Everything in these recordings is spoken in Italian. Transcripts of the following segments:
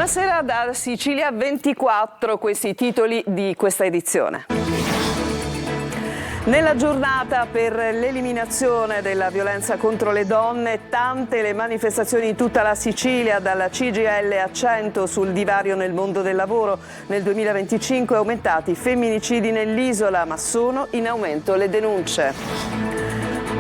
Buonasera da Sicilia 24, questi i titoli di questa edizione. Nella giornata per l'eliminazione della violenza contro le donne, tante le manifestazioni in tutta la Sicilia, dalla CGIL accento sul divario nel mondo del lavoro. Nel 2025 aumentati i femminicidi nell'isola, ma sono in aumento le denunce.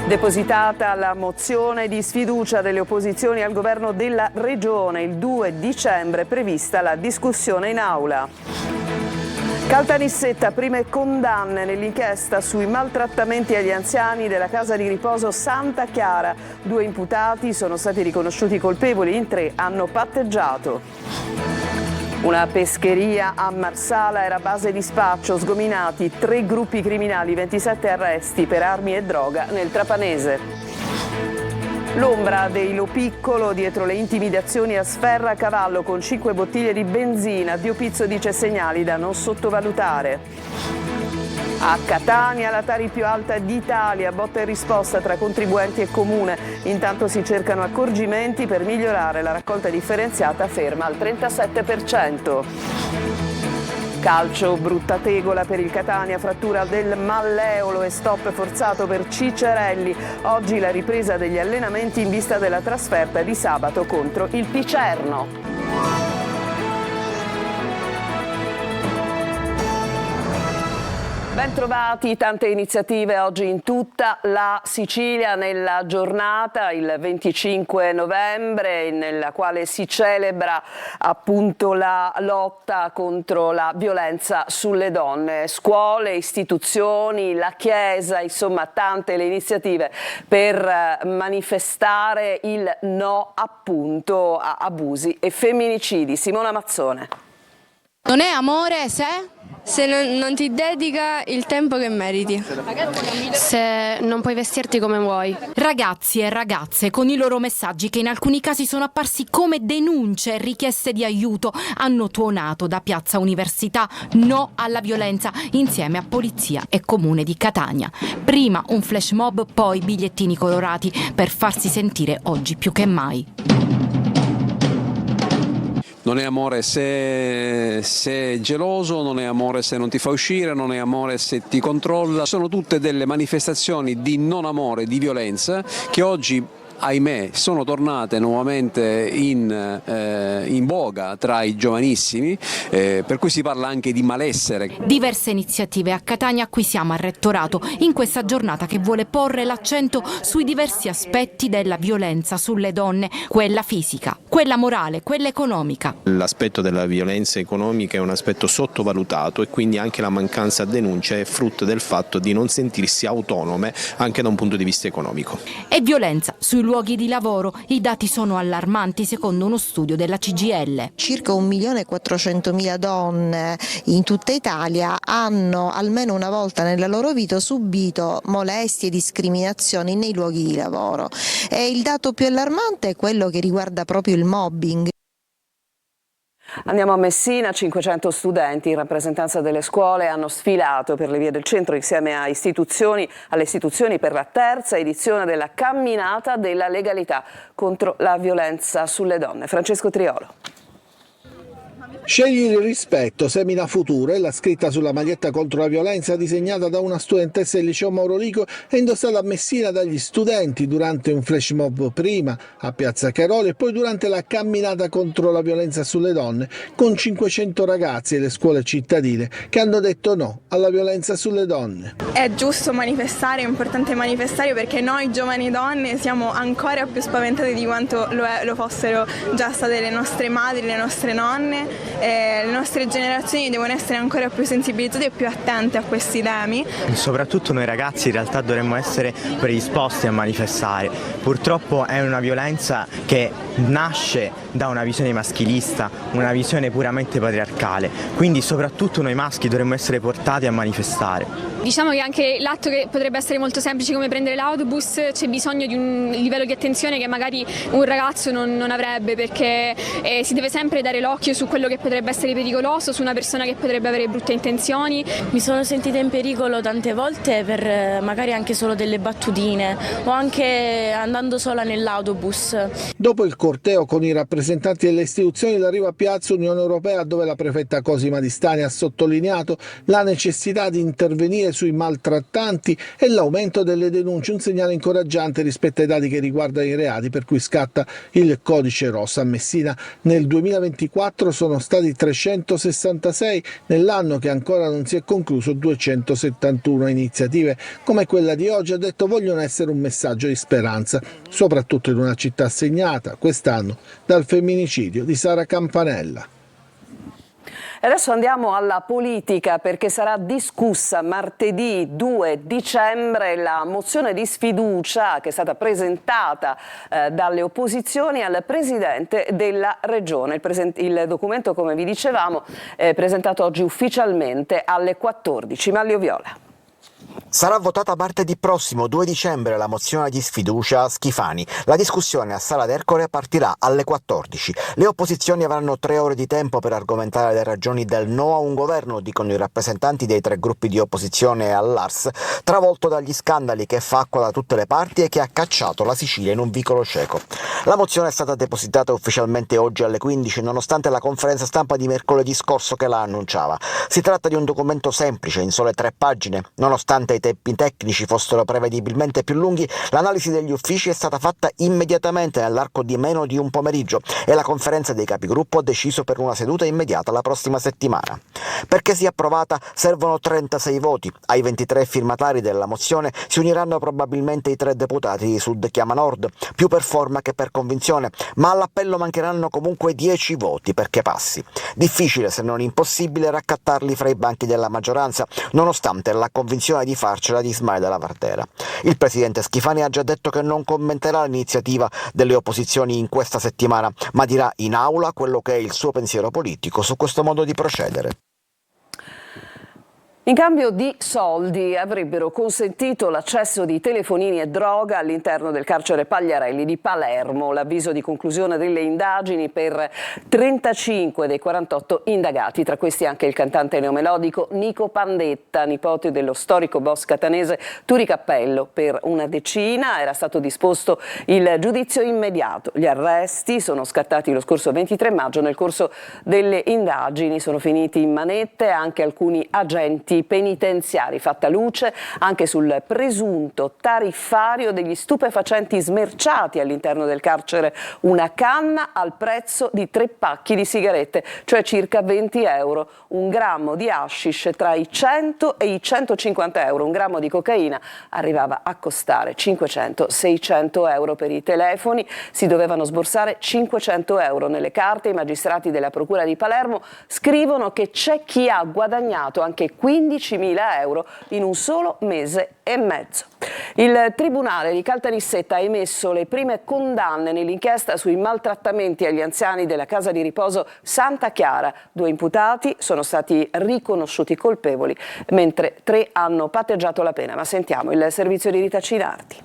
Depositata la mozione di sfiducia delle opposizioni al governo della Regione, il 2 dicembre è prevista la discussione in aula. Caltanissetta, prime condanne nell'inchiesta sui maltrattamenti agli anziani della casa di riposo Santa Chiara. 2 imputati sono stati riconosciuti colpevoli, in 3 hanno patteggiato. Una pescheria a Marsala era base di spaccio, sgominati 3 gruppi criminali, 27 arresti per armi e droga nel Trapanese. L'ombra dei Lo Piccolo dietro le intimidazioni a Sferracavallo con 5 bottiglie di benzina. Dio Pizzo dice segnali da non sottovalutare. A Catania la Tari più alta d'Italia, botta e risposta tra contribuenti e comune. Intanto si cercano accorgimenti per migliorare la raccolta differenziata, ferma al 37%. Calcio, brutta tegola per il Catania, frattura del malleolo e stop forzato per Cicerelli. Oggi la ripresa degli allenamenti in vista della trasferta di sabato contro il Picerno. Bentrovati, tante iniziative oggi in tutta la Sicilia nella giornata, il 25 novembre, nella quale si celebra appunto la lotta contro la violenza sulle donne. Scuole, istituzioni, la Chiesa, insomma tante le iniziative per manifestare il no appunto a abusi e femminicidi. Simona Mazzone. Non è amore se non ti dedica il tempo che meriti. Se non puoi vestirti come vuoi. Ragazzi e ragazze con i loro messaggi, che in alcuni casi sono apparsi come denunce e richieste di aiuto, hanno tuonato da Piazza Università no alla violenza insieme a Polizia e Comune di Catania. Prima un flash mob, poi bigliettini colorati per farsi sentire oggi più che mai. Non è amore se è geloso, non è amore se non ti fa uscire, non è amore se ti controlla. Sono tutte delle manifestazioni di non amore, di violenza, che oggi, ahimè, sono tornate nuovamente in voga tra i giovanissimi, per cui si parla anche di malessere. Diverse iniziative a Catania a cui siamo al Rettorato in questa giornata che vuole porre l'accento sui diversi aspetti della violenza sulle donne, quella fisica, quella morale, quella economica. L'aspetto della violenza economica è un aspetto sottovalutato e quindi anche la mancanza di denuncia è frutto del fatto di non sentirsi autonome anche da un punto di vista economico. E violenza sui luoghi di lavoro, i dati sono allarmanti secondo uno studio della CGIL. Circa 1.400.000 donne in tutta Italia hanno almeno una volta nella loro vita subito molestie e discriminazioni nei luoghi di lavoro. E il dato più allarmante è quello che riguarda proprio il mobbing. Andiamo a Messina, 500 studenti in rappresentanza delle scuole hanno sfilato per le vie del centro insieme alle istituzioni per la terza edizione della camminata della legalità contro la violenza sulle donne. Francesco Triolo. Scegli il rispetto, semina futuro è la scritta sulla maglietta contro la violenza disegnata da una studentessa del liceo Mauro Rico e indossata a Messina dagli studenti durante un flash mob prima a Piazza Caroli e poi durante la camminata contro la violenza sulle donne con 500 ragazzi delle scuole cittadine che hanno detto no alla violenza sulle donne. È giusto manifestare, è importante manifestare perché noi giovani donne siamo ancora più spaventate di quanto lo fossero già state le nostre madri, le nostre nonne. Le nostre generazioni devono essere ancora più sensibilizzate e più attente a questi temi. Soprattutto noi ragazzi in realtà dovremmo essere predisposti a manifestare. Purtroppo è una violenza che nasce da una visione maschilista, una visione puramente patriarcale, quindi soprattutto noi maschi dovremmo essere portati a manifestare. Diciamo che anche l'atto, che potrebbe essere molto semplice come prendere l'autobus, c'è bisogno di un livello di attenzione che magari un ragazzo non avrebbe, perché si deve sempre dare l'occhio su quello quello che potrebbe essere pericoloso, su una persona che potrebbe avere brutte intenzioni. Mi sono sentita in pericolo tante volte per magari anche solo delle battutine o anche andando sola nell'autobus. Dopo il corteo con i rappresentanti delle istituzioni, l'arrivo a Piazza Unione Europea, dove la prefetta Cosima Di Stani ha sottolineato la necessità di intervenire sui maltrattanti e l'aumento delle denunce, un segnale incoraggiante rispetto ai dati che riguardano i reati per cui scatta il codice rosso. A Messina nel 2024 sono stati 366, nell'anno che ancora non si è concluso 271. Iniziative come quella di oggi, ha detto, vogliono essere un messaggio di speranza, soprattutto in una città segnata quest'anno dal femminicidio di Sara Campanella. Adesso andiamo alla politica, perché sarà discussa martedì 2 dicembre la mozione di sfiducia che è stata presentata dalle opposizioni al Presidente della Regione. Il documento, come vi dicevamo, è presentato oggi ufficialmente alle 14. Manlio Viola. Sarà votata martedì prossimo, 2 dicembre, la mozione di sfiducia a Schifani. La discussione a Sala d'Ercole partirà alle 14. Le opposizioni avranno 3 ore di tempo per argomentare le ragioni del no a un governo, dicono i rappresentanti dei 3 gruppi di opposizione all'Ars, travolto dagli scandali, che fa acqua da tutte le parti e che ha cacciato la Sicilia in un vicolo cieco. La mozione è stata depositata ufficialmente oggi alle 15, nonostante la conferenza stampa di mercoledì scorso che la annunciava. Si tratta di un documento semplice, in sole 3 pagine. Nonostante i tempi tecnici fossero prevedibilmente più lunghi, l'analisi degli uffici è stata fatta immediatamente nell'arco di meno di un pomeriggio e la conferenza dei capigruppo ha deciso per una seduta immediata la prossima settimana. Perché sia approvata servono 36 voti. Ai 23 firmatari della mozione si uniranno probabilmente i 3 deputati di Sud Chiama Nord, più per forma che per convinzione, ma all'appello mancheranno comunque 10 voti perché passi. Difficile, se non impossibile, raccattarli fra i banchi della maggioranza, nonostante la convinzione di farcela di Ismaele Della Vartera. Il presidente Schifani ha già detto che non commenterà l'iniziativa delle opposizioni in questa settimana, ma dirà in aula quello che è il suo pensiero politico su questo modo di procedere. In cambio di soldi avrebbero consentito l'accesso di telefonini e droga all'interno del carcere Pagliarelli di Palermo. L'avviso di conclusione delle indagini per 35 dei 48 indagati, tra questi anche il cantante neomelodico Nico Pandetta, nipote dello storico boss catanese Turi Cappello. Per una decina era stato disposto il giudizio immediato. Gli arresti sono scattati lo scorso 23 maggio. Nel corso delle indagini sono finiti in manette anche alcuni agenti penitenziari, fatta luce anche sul presunto tariffario degli stupefacenti smerciati all'interno del carcere, una canna al prezzo di 3 pacchi di sigarette, cioè circa 20 euro, un grammo di hashish tra i 100 e i 150 euro, un grammo di cocaina arrivava a costare 500-600 euro. Per i telefoni si dovevano sborsare 500 euro. Nelle carte i magistrati della Procura di Palermo scrivono che c'è chi ha guadagnato anche 15.000 euro in un solo mese e mezzo. Il Tribunale di Caltanissetta ha emesso le prime condanne nell'inchiesta sui maltrattamenti agli anziani della casa di riposo Santa Chiara. 2 imputati sono stati riconosciuti colpevoli, mentre 3 hanno patteggiato la pena. Ma sentiamo il servizio di Rita Cinardi.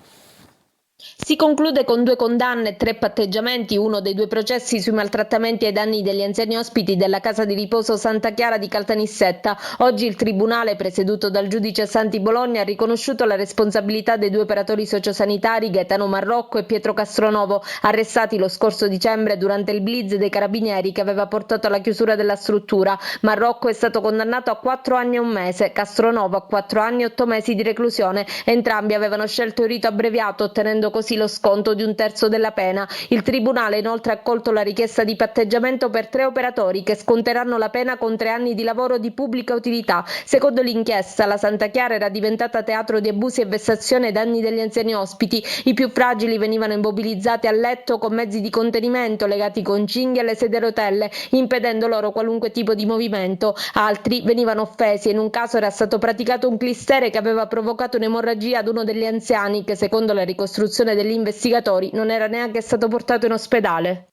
Si conclude con 2 condanne e 3 patteggiamenti, uno dei 2 processi sui maltrattamenti ai danni degli anziani ospiti della casa di riposo Santa Chiara di Caltanissetta. Oggi il Tribunale, presieduto dal giudice Santi Bologna, ha riconosciuto la responsabilità dei 2 operatori sociosanitari, Gaetano Marrocco e Pietro Castronovo, arrestati lo scorso dicembre durante il blitz dei Carabinieri che aveva portato alla chiusura della struttura. Marrocco è stato condannato a 4 anni e 1 mese, Castronovo a 4 anni e 8 mesi di reclusione. Entrambi avevano scelto il rito abbreviato, ottenendo così lo sconto di 1/3 della pena. Il Tribunale inoltre ha accolto la richiesta di patteggiamento per 3 operatori che sconteranno la pena con 3 anni di lavoro di pubblica utilità. Secondo l'inchiesta, la Santa Chiara era diventata teatro di abusi e vessazioni ai danni degli anziani ospiti. I più fragili venivano immobilizzati a letto con mezzi di contenimento legati con cinghie alle sedie a rotelle, impedendo loro qualunque tipo di movimento. Altri venivano offesi e in un caso era stato praticato un clistere che aveva provocato un'emorragia ad uno degli anziani che, secondo la ricostruzione degli investigatori, non era neanche stato portato in ospedale.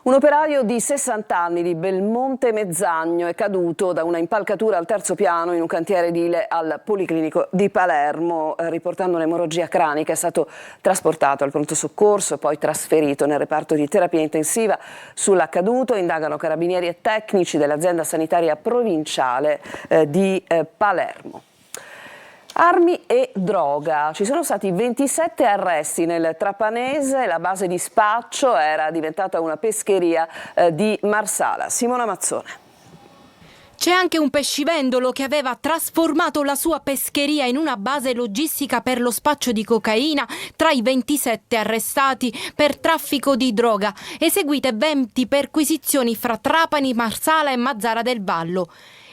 Un operaio di 60 anni di Belmonte Mezzagno è caduto da una impalcatura al terzo piano in un cantiere edile al Policlinico di Palermo, riportando un'emorragia cranica. È stato trasportato al pronto soccorso e poi trasferito nel reparto di terapia intensiva. Sull'accaduto indagano carabinieri e tecnici dell'azienda sanitaria provinciale di Palermo. Armi e droga. Ci sono stati 27 arresti nel Trapanese, la base di spaccio era diventata una pescheria di Marsala. Simona Mazzone. C'è anche un pescivendolo che aveva trasformato la sua pescheria in una base logistica per lo spaccio di cocaina tra i 27 arrestati per traffico di droga, eseguite 20 perquisizioni fra Trapani, Marsala e Mazzara del Vallo.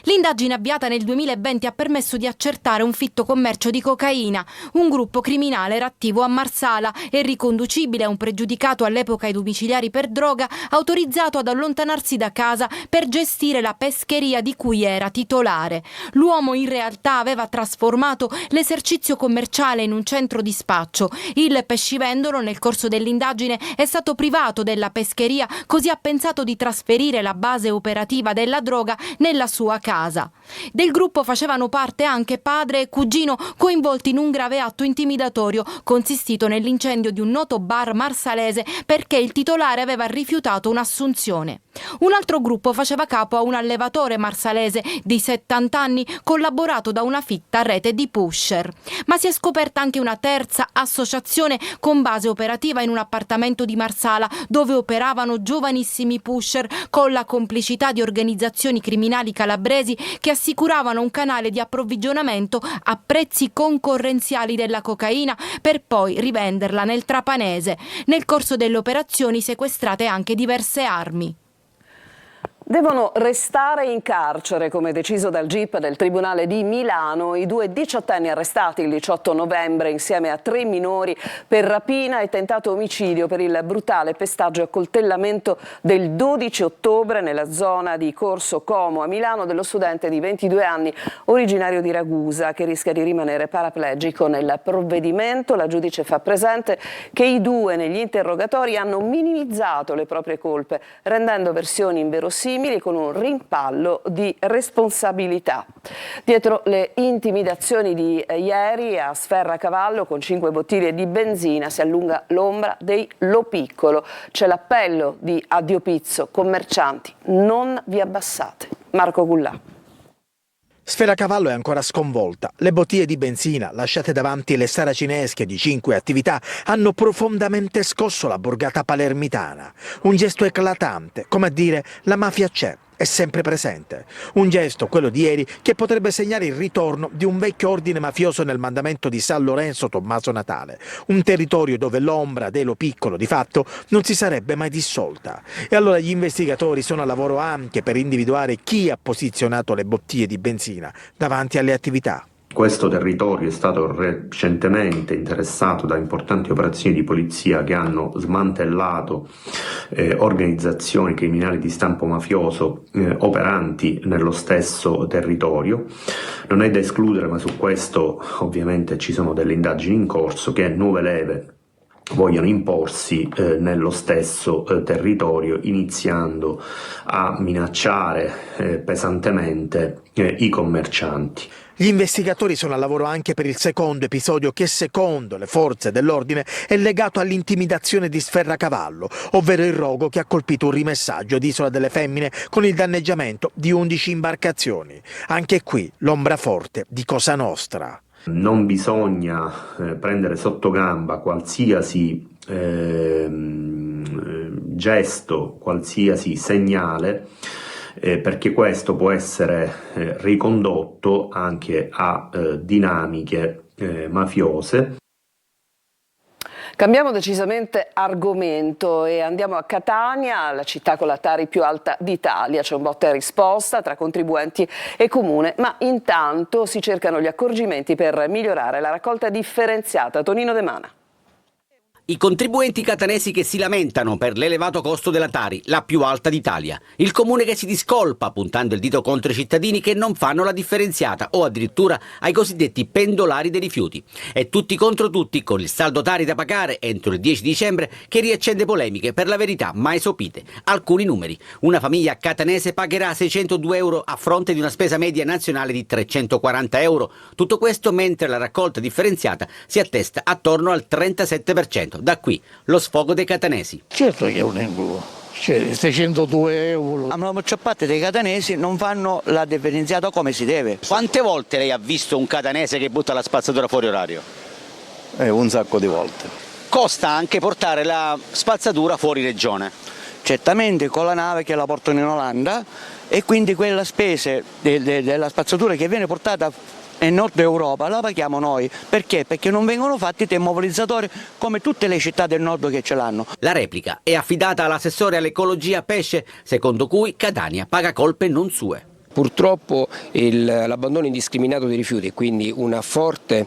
L'indagine avviata nel 2020 ha permesso di accertare un fitto commercio di cocaina. Un gruppo criminale era attivo a Marsala e riconducibile a un pregiudicato all'epoca ai domiciliari per droga, autorizzato ad allontanarsi da casa per gestire la pescheria di cui era titolare. L'uomo in realtà aveva trasformato l'esercizio commerciale in un centro di spaccio. Il pescivendolo nel corso dell'indagine è stato privato della pescheria, così ha pensato di trasferire la base operativa della droga nella sua casa. Del gruppo facevano parte anche padre e cugino, coinvolti in un grave atto intimidatorio consistito nell'incendio di un noto bar marsalese perché il titolare aveva rifiutato un'assunzione. Un altro gruppo faceva capo a un allevatore marsalese di 70 anni collaborato da una fitta rete di pusher. Ma si è scoperta anche una terza associazione con base operativa in un appartamento di Marsala dove operavano giovanissimi pusher con la complicità di organizzazioni criminali calabresi che assicuravano un canale di approvvigionamento a prezzi concorrenziali della cocaina per poi rivenderla nel Trapanese. Nel corso delle operazioni sequestrate anche diverse armi. Devono restare in carcere, come deciso dal GIP del Tribunale di Milano, i due diciottenni arrestati il 18 novembre insieme a 3 minori per rapina e tentato omicidio per il brutale pestaggio e accoltellamento del 12 ottobre nella zona di Corso Como a Milano dello studente di 22 anni originario di Ragusa che rischia di rimanere paraplegico. Nel provvedimento la giudice fa presente che i due negli interrogatori hanno minimizzato le proprie colpe, rendendo versioni inverosimili con un rimpallo di responsabilità. Dietro le intimidazioni di ieri a Sferracavallo con 5 bottiglie di benzina si allunga l'ombra dei Lo Piccolo. C'è l'appello di Addio Pizzo, commercianti, non vi abbassate. Marco Gullà. Sferracavallo è ancora sconvolta. Le bottiglie di benzina lasciate davanti le saracinesche di 5 attività hanno profondamente scosso la borgata palermitana. Un gesto eclatante, come a dire la mafia c'è, è sempre presente. Un gesto, quello di ieri, che potrebbe segnare il ritorno di un vecchio ordine mafioso nel mandamento di San Lorenzo Tommaso Natale, un territorio dove l'ombra dei Lo Piccolo di fatto non si sarebbe mai dissolta. E allora gli investigatori sono a lavoro anche per individuare chi ha posizionato le bottiglie di benzina davanti alle attività. Questo territorio è stato recentemente interessato da importanti operazioni di polizia che hanno smantellato organizzazioni criminali di stampo mafioso operanti nello stesso territorio. Non è da escludere, ma su questo ovviamente ci sono delle indagini in corso, che nuove leve vogliono imporsi nello stesso territorio, iniziando a minacciare pesantemente i commercianti. Gli investigatori sono a lavoro anche per il secondo episodio che, secondo le forze dell'ordine, è legato all'intimidazione di Sferracavallo, ovvero il rogo che ha colpito un rimessaggio di Isola delle Femmine con il danneggiamento di 11 imbarcazioni. Anche qui l'ombra forte di Cosa Nostra. Non bisogna prendere sotto gamba qualsiasi gesto, qualsiasi segnale, perché questo può essere ricondotto anche a dinamiche mafiose. Cambiamo decisamente argomento e andiamo a Catania, la città con la Tari più alta d'Italia. C'è un botta e risposta tra contribuenti e comune, ma intanto si cercano gli accorgimenti per migliorare la raccolta differenziata. Tonino De Mana. I contribuenti catanesi che si lamentano per l'elevato costo della Tari, la più alta d'Italia. Il comune che si discolpa, puntando il dito contro i cittadini che non fanno la differenziata o addirittura ai cosiddetti pendolari dei rifiuti. E tutti contro tutti, con il saldo Tari da pagare entro il 10 dicembre che riaccende polemiche, per la verità mai sopite. Alcuni numeri. Una famiglia catanese pagherà 602 euro a fronte di una spesa media nazionale di 340 euro. Tutto questo mentre la raccolta differenziata si attesta attorno al 37%. Da qui lo sfogo dei catanesi. Certo che è un incubo, cioè 602 euro. La maggior parte dei catanesi non fanno la differenziata come si deve. Quante volte lei ha visto un catanese che butta la spazzatura fuori orario? Un sacco di volte. Costa anche portare la spazzatura fuori regione. Certamente con la nave che la portano in Olanda e quindi quella spesa della spazzatura che viene portata in Nord Europa la paghiamo noi. Perché? Perché non vengono fatti termovalorizzatori come tutte le città del nord che ce l'hanno. La replica è affidata all'assessore all'ecologia Pesce, secondo cui Catania paga colpe non sue. Purtroppo l'abbandono indiscriminato dei rifiuti e quindi una forte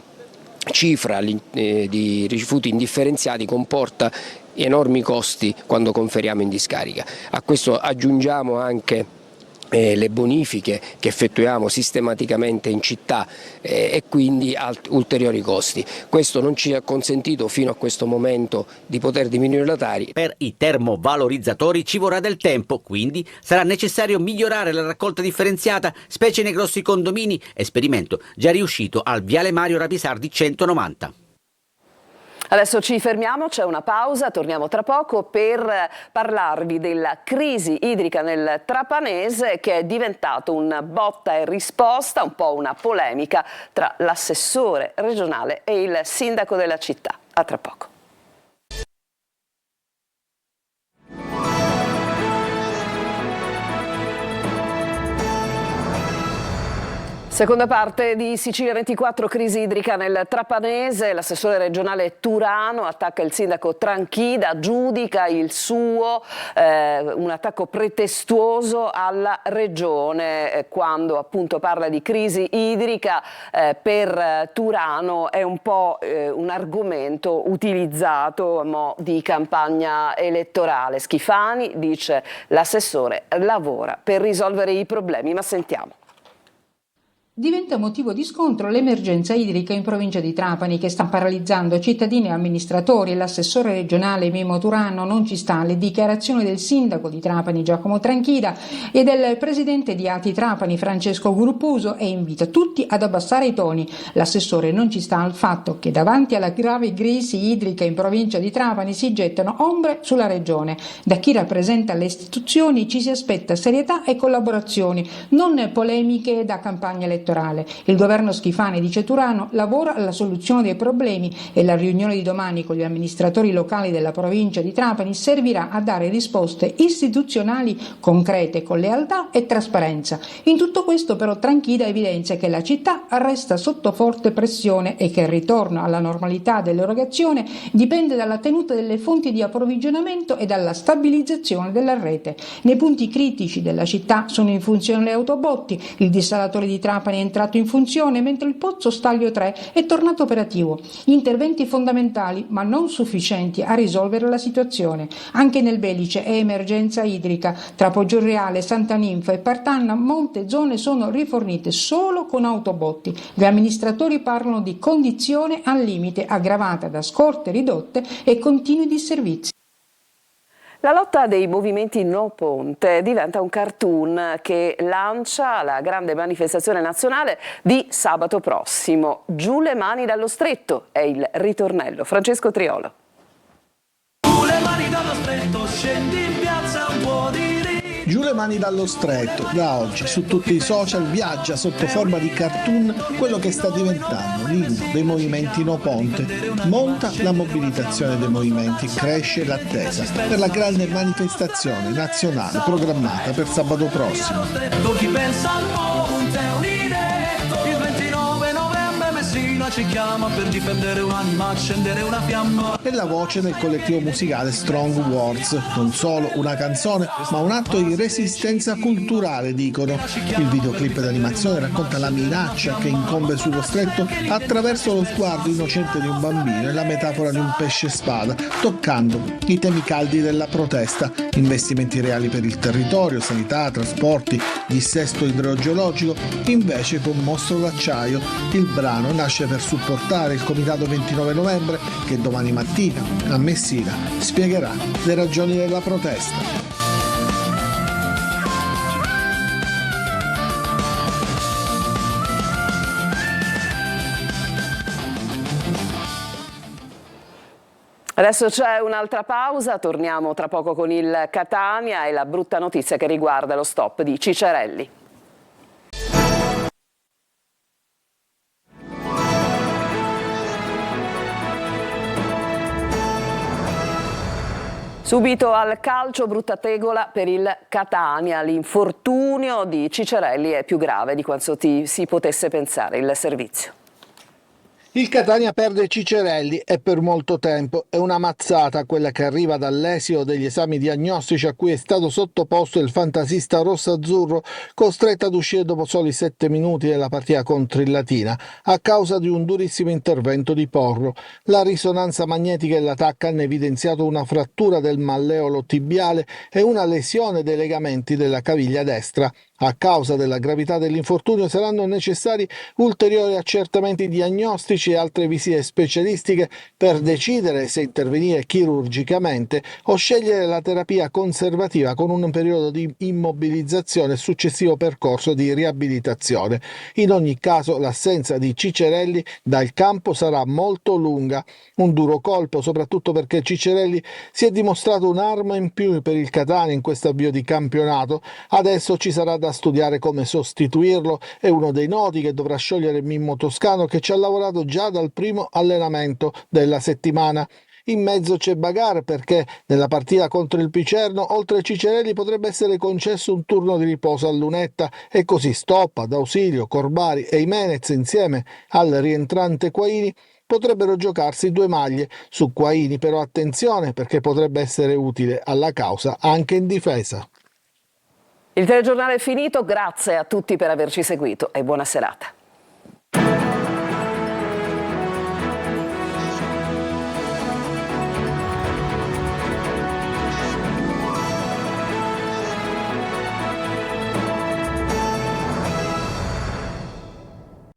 cifra di rifiuti indifferenziati comporta enormi costi quando conferiamo in discarica. A questo aggiungiamo anche le bonifiche che effettuiamo sistematicamente in città e quindi ulteriori costi. Questo non ci ha consentito fino a questo momento di poter diminuire la Tari. Per i termovalorizzatori ci vorrà del tempo, quindi sarà necessario migliorare la raccolta differenziata, specie nei grossi condomini, esperimento già riuscito al Viale Mario Rapisardi 190. Adesso ci fermiamo, c'è una pausa, torniamo tra poco per parlarvi della crisi idrica nel Trapanese che è diventato un botta e risposta, un po' una polemica tra l'assessore regionale e il sindaco della città. A tra poco. Seconda parte di Sicilia 24, crisi idrica nel Trapanese. L'assessore regionale Turano attacca il sindaco Tranchida, giudica il suo un attacco pretestuoso alla regione quando appunto parla di crisi idrica. Per Turano è un po' un argomento utilizzato a mo' di campagna elettorale. Schifani dice l'assessore lavora per risolvere i problemi, ma sentiamo. Diventa motivo di scontro l'emergenza idrica in provincia di Trapani che sta paralizzando cittadini e amministratori. L'assessore regionale Mimmo Turano non ci sta alle dichiarazioni del sindaco di Trapani Giacomo Tranchida e del presidente di ATI Trapani Francesco Gruppuso e invita tutti ad abbassare i toni. L'assessore non ci sta al fatto che davanti alla grave crisi idrica in provincia di Trapani si gettano ombre sulla regione. Da chi rappresenta le istituzioni ci si aspetta serietà e collaborazioni, non polemiche da campagna elettorale. Il governo Schifani, dice Turano, lavora alla soluzione dei problemi e la riunione di domani con gli amministratori locali della provincia di Trapani servirà a dare risposte istituzionali concrete con lealtà e trasparenza. In tutto questo però Tranchida evidenzia che la città resta sotto forte pressione e che il ritorno alla normalità dell'erogazione dipende dalla tenuta delle fonti di approvvigionamento e dalla stabilizzazione della rete. Nei punti critici della città sono in funzione le autobotti, il dissalatore di Trapani è entrato in funzione mentre il pozzo Staglio 3 è tornato operativo. Interventi fondamentali ma non sufficienti a risolvere la situazione. Anche nel Belice è emergenza idrica. Tra Poggioreale, Santa Ninfa e Partanna molte zone sono rifornite solo con autobotti. Gli amministratori parlano di condizione al limite aggravata da scorte ridotte e continui disservizi. La lotta dei movimenti No Ponte diventa un cartoon che lancia la grande manifestazione nazionale di sabato prossimo. Giù le mani dallo stretto è il ritornello. Francesco Triolo. Giù le mani dallo stretto, scendi in piazza un po' di Giù le mani dallo stretto, da oggi su tutti i social viaggia sotto forma di cartoon quello che sta diventando l'inno dei movimenti No Ponte. Monta la mobilitazione dei movimenti, cresce l'attesa per la grande manifestazione nazionale programmata per sabato prossimo. Chi pensa al ponte è un'idea, il 29 novembre Messina ci chiama per difendere un'anima, accendere una fiamma. E la voce del collettivo musicale Strong Words, non solo una canzone, ma un atto di resistenza culturale, dicono. Il videoclip d'animazione racconta la minaccia che incombe sullo stretto attraverso lo sguardo innocente di un bambino e la metafora di un pesce spada, toccando i temi caldi della protesta, investimenti reali per il territorio, sanità, trasporti, dissesto idrogeologico, invece con Mostro d'acciaio. Il brano nasce per supportare il comitato 29 novembre che domani mattina a Messina spiegherà le ragioni della protesta. Adesso c'è un'altra pausa, torniamo tra poco con il Catania e la brutta notizia che riguarda lo stop di Cicerelli. Subito al calcio, brutta tegola per il Catania. L'infortunio di Cicerelli è più grave di quanto si potesse pensare. Il servizio. Il Catania perde Cicerelli e per molto tempo. È una mazzata quella che arriva dall'esito degli esami diagnostici a cui è stato sottoposto il fantasista rosso-azzurro, costretto ad uscire dopo soli 7 minuti della partita contro il Latina a causa di un durissimo intervento di Porro. La risonanza magnetica e la tacca hanno evidenziato una frattura del malleolo tibiale e una lesione dei legamenti della caviglia destra. A causa della gravità dell'infortunio saranno necessari ulteriori accertamenti diagnostici e altre visite specialistiche per decidere se intervenire chirurgicamente o scegliere la terapia conservativa con un periodo di immobilizzazione e successivo percorso di riabilitazione. In ogni caso l'assenza di Cicerelli dal campo sarà molto lunga. Un duro colpo, soprattutto perché Cicerelli si è dimostrato un'arma in più per il Catania in questo avvio di campionato. Adesso ci sarà da studiare come sostituirlo. È uno dei nodi che dovrà sciogliere Mimmo Toscano, che ci ha lavorato già dal primo allenamento della settimana. In mezzo c'è Bagar, perché nella partita contro il Picerno oltre a Cicerelli potrebbe essere concesso un turno di riposo a Lunetta e così Stoppa, D'Ausilio, Corbari e Jimenez insieme al rientrante Quaini potrebbero giocarsi 2 maglie. Su Quaini però attenzione, perché potrebbe essere utile alla causa anche in difesa. Il telegiornale è finito, grazie a tutti per averci seguito e buona serata.